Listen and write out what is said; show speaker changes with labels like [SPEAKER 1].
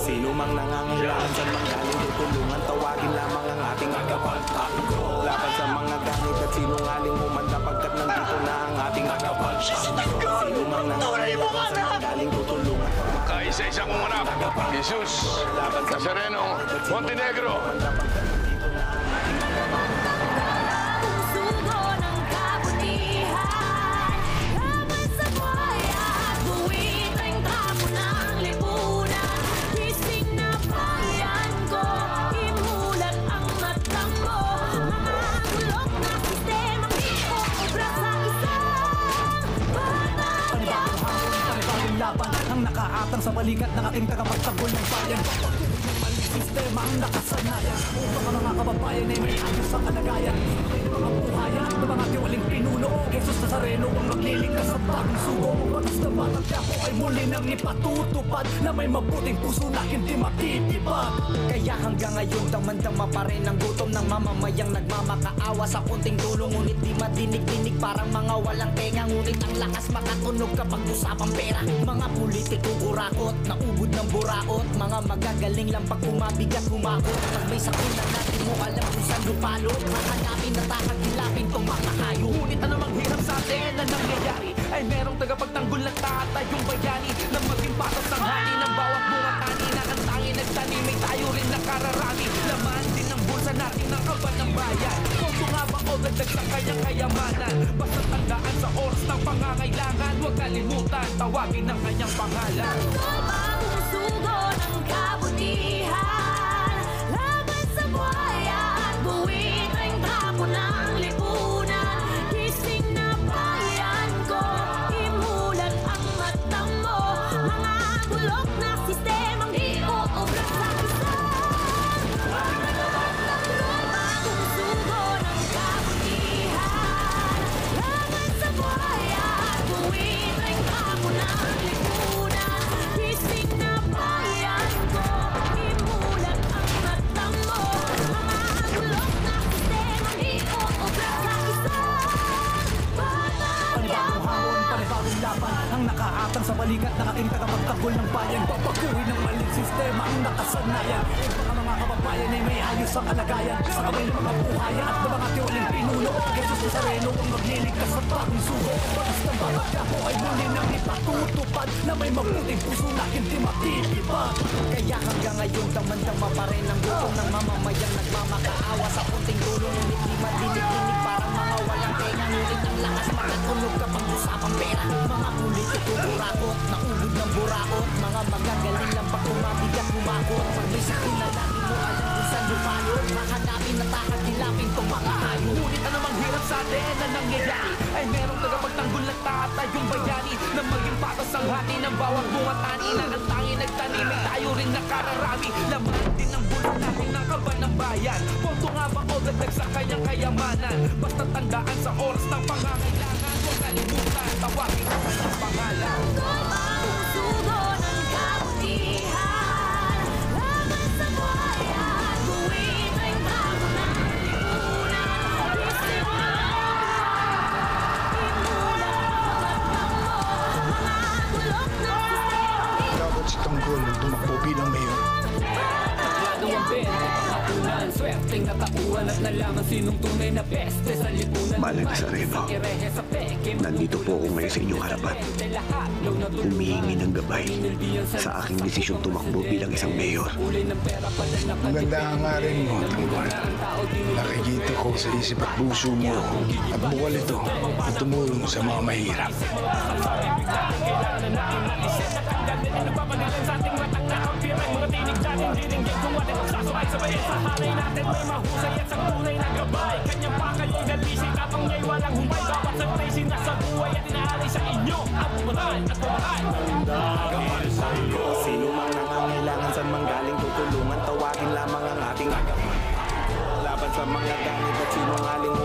[SPEAKER 1] Sino mang nangangailangan sa manggaling tutulungan, tawagin lamang ang ating tagapagtanggol. Laban sa mga galit at sinungaling umanda, pagkat nandito na ang ating tagapagtanggol. Sino mang nangangailangan sa manggaling tutulungan,
[SPEAKER 2] Kaisa-isa kong anak, Jesus Nazareno Montenegro.
[SPEAKER 3] Ang nakaatang sa balikat ng aking tagapagtanggol ng bayan. Maling sistema ang nakasanayan upang ang mga kababayan ay may ayos sa kalagayan. Mga buhayan at mga tiwaling pinuno, Jesus Nazareno ang magliligtas sa bagong sugo. Batas na batang Quiapo ay muli nang ipatutupad na may mabuting puso na hindi matitipad.
[SPEAKER 4] Kaya hanggang ngayon damang-dama pa rin ang gutom ng mamamayang nagmamakaawa sa kunting tulong. Ngunit di madinig-dinig parang mga walang tenga. Ngunit ang lakas makatunog kapag usapang pera. Mga politiko kurakot, naubod ng buraot. Mga magagaling lang pag umabigat humakot. Pag may sakuna natin mo alam kung saan lupalot. Hahanapin at kakagilapin tong mga hayop.
[SPEAKER 3] Ngunit anumang hirap sa atin na nangyayari ay merong tagapagtanggol na tatayong bayani na maging patas ang hani ng bawat bunga tani na ang tangi nagtanim. May tayo rin nakararami. Laman din ng bulsa natin ang kaban ng bayan. Kung nga ba o dagdag sa kanyang kayamanan, basta tandaan sa oras ng pangangailangan. Huwag kalimutan, tawagin ang kanyang pangalan.
[SPEAKER 5] Bagong sugo ng kabutihan, laban sa buhaya at buwit ang tapo ng lipunan. Gising na bayan ko, imulat ang mata mo. Mga bulok na sistemang di uubra sa isang bagong sugo ng kabutihan, laban sa buhaya at buwit ang tapo ng lipunan. Gising na bayan ko, imulat ang mata mo. Mga bulok na sistemang di uubra sa isang
[SPEAKER 3] Panibagong hamon, panibagong laban ang nakaatang sa balikat ng ating tagapagtanggol ng bayan. Papakuwi ng maling sistema ang nakasanayan upang ang mga kababayan ay may ayos ang kalagayan. Sa kamay ng mga buhaya at ng mga tiwaling pinuno, Jesus Nazareno ang magliligtas sa bagong sugo. Batas ng bawat Quiapo ay muli nang ipatutupad na may mabuting puso na hindi matitipad.
[SPEAKER 4] Kaya hanggang ngayon damang-dama pa rin ang gutom ng mamamayang nagmamakaawa sa kunting tulong. Ngunit di madinig-dinig parang mga walang tenga. Ngunit ang lakas makatunog kapag usapang pera. Mga politiko kurakot, naubod ng buraot. Mga magagaling lang pag umabigat humakot. Pag may sakuna natin mo alam kung saan lupalot. Hahanapin at kakagilapin tong mga hayop.
[SPEAKER 3] Ngunit anumang hirap sa atin na nangyayari ay merong tagapagtanggol na tatayong bayani na maging patas ang hati ng bawat bunga tani na ang tangi nagtanim. May tayo rin nakararami. Laman din ang bulsa natin ng kaban ng bayan. Punto nga ba o dagdag sa kanyang kayamanan, basta tandaan sa oras ng pangangailangan. Huwag kalimutan, tawagin ang kanyang pangalan.
[SPEAKER 5] bagong sugo ng kabutihan, laban sa buhaya at buwit ang tapo ng lipunan. Gising na imulat ang mata mo. Mga bulok na sistemang di
[SPEAKER 6] Dapat si Tanggol ang tumakbo bilang mayor.
[SPEAKER 3] Taglado ang benta, panghapunan, swerteng natakuhan at nalaman sinong tunay na peste sa lipunan.
[SPEAKER 7] Mahal Nazareno, nandito po ako ngayon sa inyong harapan. Humihingi ng gabay sa aking desisyong tumakbo bilang isang mayor.
[SPEAKER 6] Maganda ang ngarin mo, Tanggol. Nakikita ko sa isip at puso mo at bukal ito na tumulong sa mga mahirap.
[SPEAKER 1] Sino mang nangangailangan sa manggaling tutulungan, tawagin lamang ang ating laban sa mga galit at sinungaling